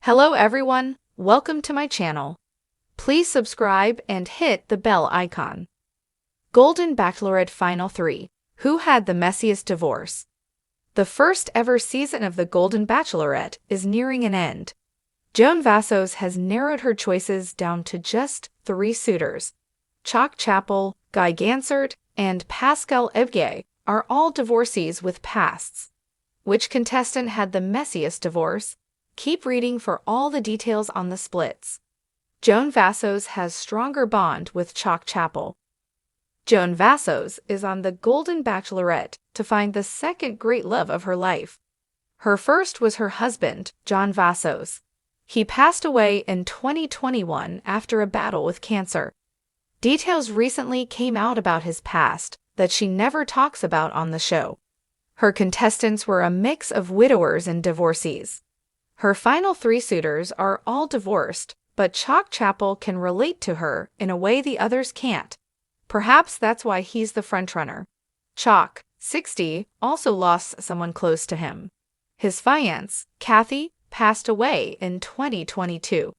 Hello everyone, welcome to my channel. Please subscribe and hit the bell icon. Golden Bachelorette Final 3. Who had the messiest divorce? The first ever season of the Golden Bachelorette is nearing an end. Joan Vassos has narrowed her choices down to just 3 suitors. Chalk Chapel, Guy Gansert, and Pascal Ebgué are all divorcees with pasts. Which contestant had the messiest divorce? Keep reading for all the details on the splits. Joan Vassos has stronger bond with Chalk Chapel. Joan Vassos is on the Golden Bachelorette to find the second great love of her life. Her first was her husband, John Vassos. He passed away in 2021 after a battle with cancer. Details recently came out about his past that she never talks about on the show. Her contestants were a mix of widowers and divorcees. Her final 3 suitors are all divorced, but Chalk Chapel can relate to her in a way the others can't. Perhaps that's why he's the frontrunner. Chalk, 60, also lost someone close to him. His fiancée, Kathy, passed away in 2022.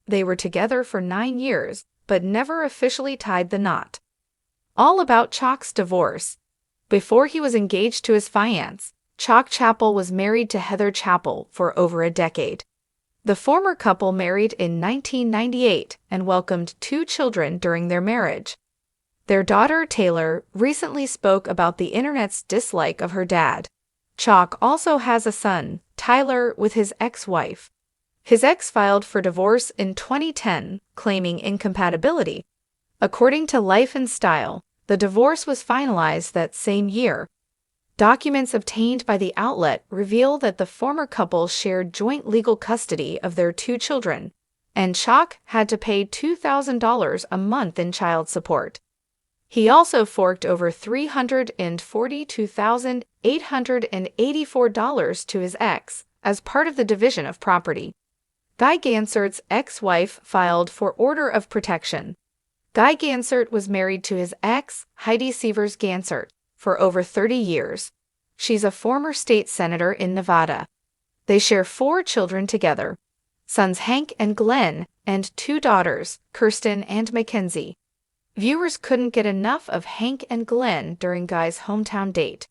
They were together for 9 years, but never officially tied the knot. All about Chalk's divorce. Before he was engaged to his fiancée, Chalk Chapel was married to Heather Chapel for over a decade. The former couple married in 1998 and welcomed 2 children during their marriage. Their daughter, Taylor, recently spoke about the internet's dislike of her dad. Chalk also has a son, Tyler, with his ex-wife. His ex filed for divorce in 2010, claiming incompatibility. According to Life and Style, the divorce was finalized that same year. Documents obtained by the outlet reveal that the former couple shared joint legal custody of their 2 children, and Chalk had to pay $2,000 a month in child support. He also forked over $342,884 to his ex as part of the division of property. Guy Gansert's ex-wife filed for order of protection. Guy Gansert was married to his ex, Heidi Severs Gansert, for over 30 years. She's a former state senator in Nevada. They share 4 children together, sons Hank and Glenn, and 2 daughters, Kirsten and Mackenzie. Viewers couldn't get enough of Hank and Glenn during Guy's hometown date.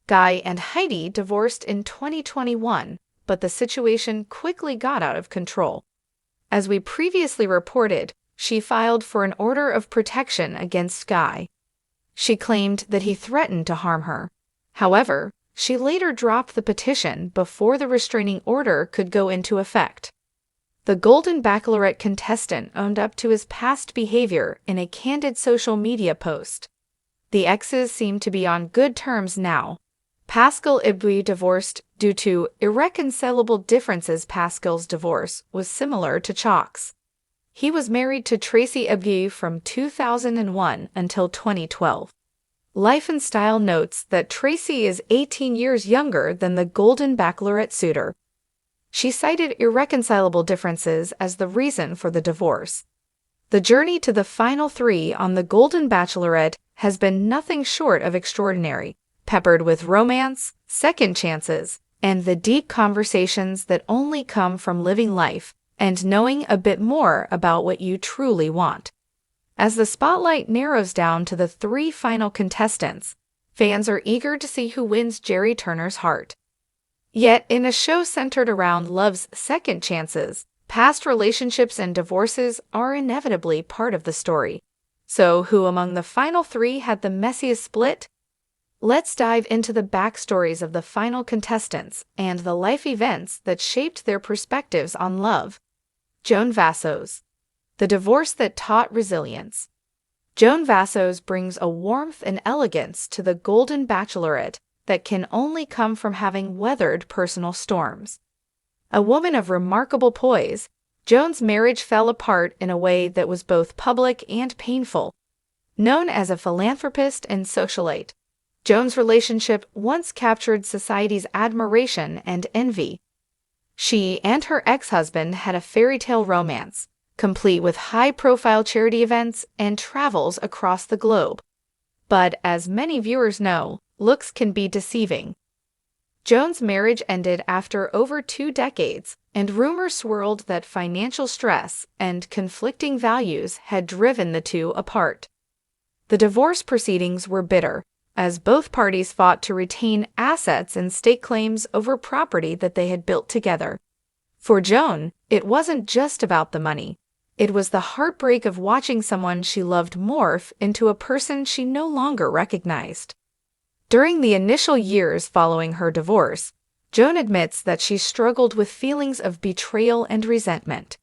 Guy and Heidi divorced in 2021, but the situation quickly got out of control. As we previously reported, she filed for an order of protection against Guy. She claimed that he threatened to harm her. However, she later dropped the petition before the restraining order could go into effect. The Golden Bachelorette contestant owned up to his past behavior in a candid social media post. The exes seem to be on good terms now. Pascal Ebgué divorced due to irreconcilable differences. Pascal's divorce was similar to Chalk's. He was married to Tracy Ebgué from 2001 until 2012. Life and Style notes that Tracy is 18 years younger than the Golden Bachelorette suitor. She cited irreconcilable differences as the reason for the divorce. The journey to the final 3 on the Golden Bachelorette has been nothing short of extraordinary, peppered with romance, second chances, and the deep conversations that only come from living life and knowing a bit more about what you truly want. As the spotlight narrows down to the 3 final contestants, fans are eager to see who wins Jerry Turner's heart. Yet, in a show centered around love's second chances, past relationships and divorces are inevitably part of the story. So, who among the final 3 had the messiest split? Let's dive into the backstories of the final contestants and the life events that shaped their perspectives on love. Joan Vassos. The divorce that taught resilience. Joan Vassos brings a warmth and elegance to the Golden Bachelorette that can only come from having weathered personal storms. A woman of remarkable poise, Joan's marriage fell apart in a way that was both public and painful. Known as a philanthropist and socialite, Joan's relationship once captured society's admiration and envy. She and her ex-husband had a fairy tale romance, complete with high-profile charity events and travels across the globe. But as many viewers know, looks can be deceiving. Joan's marriage ended after over 2 decades, and rumors swirled that financial stress and conflicting values had driven the two apart. The divorce proceedings were bitter, as both parties fought to retain assets and stake claims over property that they had built together. For Joan, it wasn't just about the money. It was the heartbreak of watching someone she loved morph into a person she no longer recognized. During the initial years following her divorce, Joan admits that she struggled with feelings of betrayal and resentment.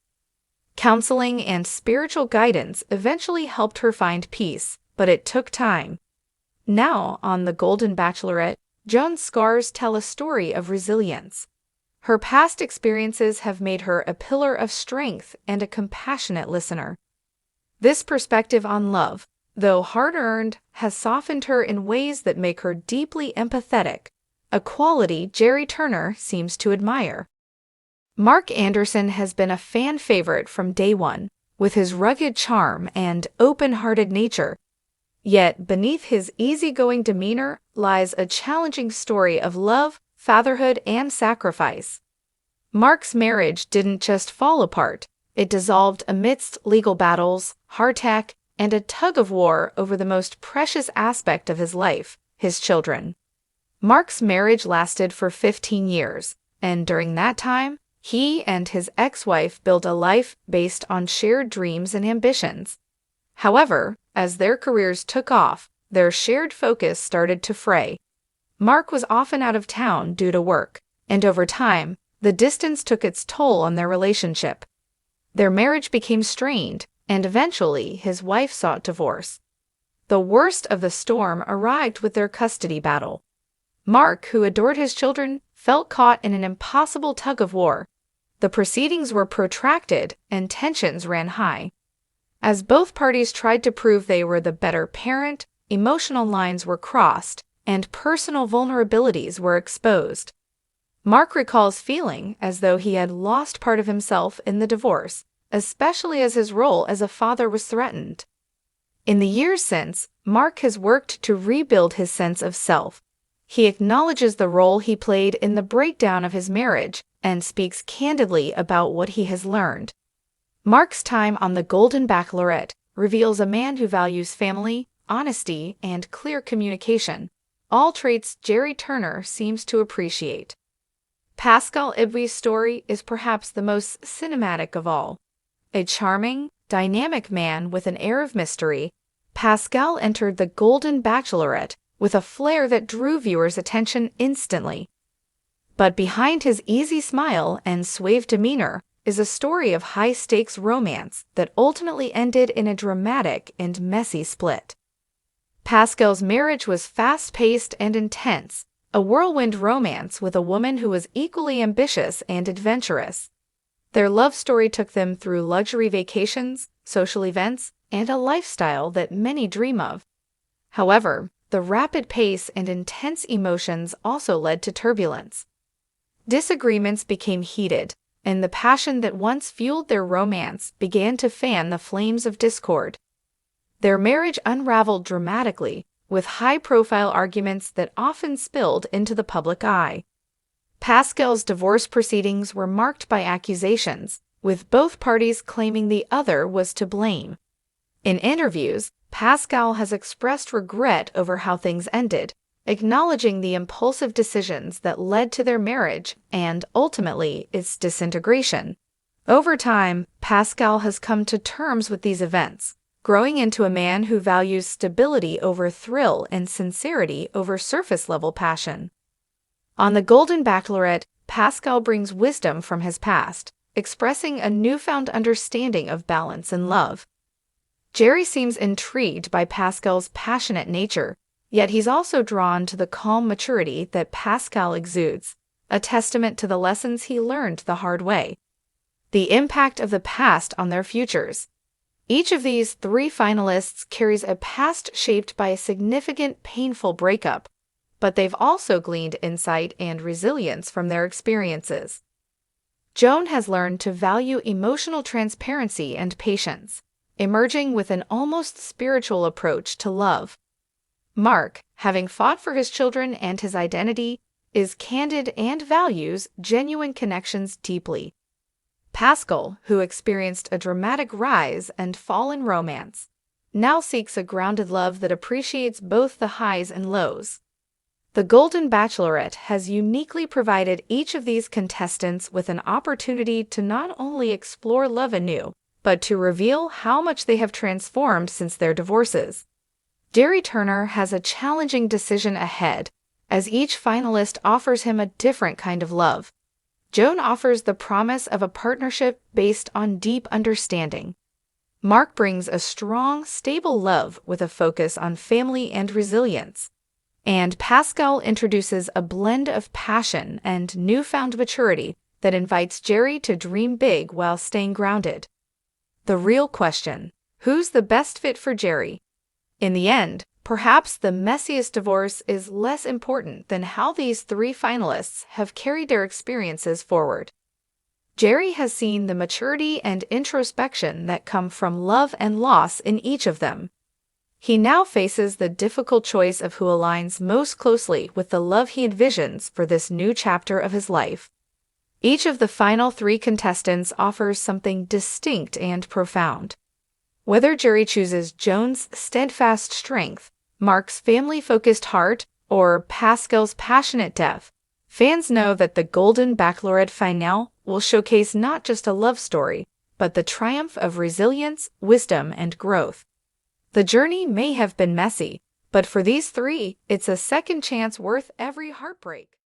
Counseling and spiritual guidance eventually helped her find peace, but it took time. Now, on The Golden Bachelorette, Joan's scars tell a story of resilience. Her past experiences have made her a pillar of strength and a compassionate listener. This perspective on love, though hard-earned, has softened her in ways that make her deeply empathetic, a quality Jerry Turner seems to admire. Mark Anderson has been a fan favorite from day one, with his rugged charm and open-hearted nature. Yet beneath his easygoing demeanor lies a challenging story of love, fatherhood, and sacrifice. Mark's marriage didn't just fall apart, it dissolved amidst legal battles, heartache, and a tug-of-war over the most precious aspect of his life, his children. Mark's marriage lasted for 15 years, and during that time, he and his ex-wife built a life based on shared dreams and ambitions. However, as their careers took off, their shared focus started to fray. Mark was often out of town due to work, and over time, the distance took its toll on their relationship. Their marriage became strained, and eventually his wife sought divorce. The worst of the storm arrived with their custody battle. Mark, who adored his children, felt caught in an impossible tug-of-war. The proceedings were protracted, and tensions ran high. As both parties tried to prove they were the better parent, emotional lines were crossed, and personal vulnerabilities were exposed. Mark recalls feeling as though he had lost part of himself in the divorce, especially as his role as a father was threatened. In the years since, Mark has worked to rebuild his sense of self. He acknowledges the role he played in the breakdown of his marriage and speaks candidly about what he has learned. Mark's time on The Golden Bachelorette reveals a man who values family, honesty, and clear communication, all traits Jerry Turner seems to appreciate. Pascal Eboui's story is perhaps the most cinematic of all. A charming, dynamic man with an air of mystery, Pascal entered The Golden Bachelorette with a flair that drew viewers' attention instantly. But behind his easy smile and suave demeanor is a story of high-stakes romance that ultimately ended in a dramatic and messy split. Pascal's marriage was fast-paced and intense, a whirlwind romance with a woman who was equally ambitious and adventurous. Their love story took them through luxury vacations, social events, and a lifestyle that many dream of. However, the rapid pace and intense emotions also led to turbulence. Disagreements became heated, and the passion that once fueled their romance began to fan the flames of discord. Their marriage unraveled dramatically, with high-profile arguments that often spilled into the public eye. Pascal's divorce proceedings were marked by accusations, with both parties claiming the other was to blame. In interviews, Pascal has expressed regret over how things ended, acknowledging the impulsive decisions that led to their marriage and, ultimately, its disintegration. Over time, Pascal has come to terms with these events, growing into a man who values stability over thrill and sincerity over surface-level passion. On The Golden Bachelorette, Pascal brings wisdom from his past, expressing a newfound understanding of balance and love. Jerry seems intrigued by Pascal's passionate nature, yet he's also drawn to the calm maturity that Pascal exudes, a testament to the lessons he learned the hard way. The impact of the past on their futures. Each of these three finalists carries a past shaped by a significant, painful breakup, but they've also gleaned insight and resilience from their experiences. Joan has learned to value emotional transparency and patience, emerging with an almost spiritual approach to love. Mark, having fought for his children and his identity, is candid and values genuine connections deeply. Pascal, who experienced a dramatic rise and fall in romance, now seeks a grounded love that appreciates both the highs and lows. The Golden Bachelorette has uniquely provided each of these contestants with an opportunity to not only explore love anew, but to reveal how much they have transformed since their divorces. Jerry Turner has a challenging decision ahead, as each finalist offers him a different kind of love. Joan offers the promise of a partnership based on deep understanding. Mark brings a strong, stable love with a focus on family and resilience. And Pascal introduces a blend of passion and newfound maturity that invites Jerry to dream big while staying grounded. The real question: who's the best fit for Jerry? In the end, perhaps the Messiest divorce is less important than how these three finalists have carried their experiences forward. Jerry has seen the maturity and introspection that come from love and loss in each of them. He now faces the difficult choice of who aligns most closely with the love he envisions for this new chapter of his life. Each of the final three contestants offers something distinct and profound. Whether Jerry chooses Joan's steadfast strength, Mark's family-focused heart, or Pascal's passionate depth, fans know that the Golden Bachelorette finale will showcase not just a love story, but the triumph of resilience, wisdom, and growth. The journey may have been messy, but for these three, it's a second chance worth every heartbreak.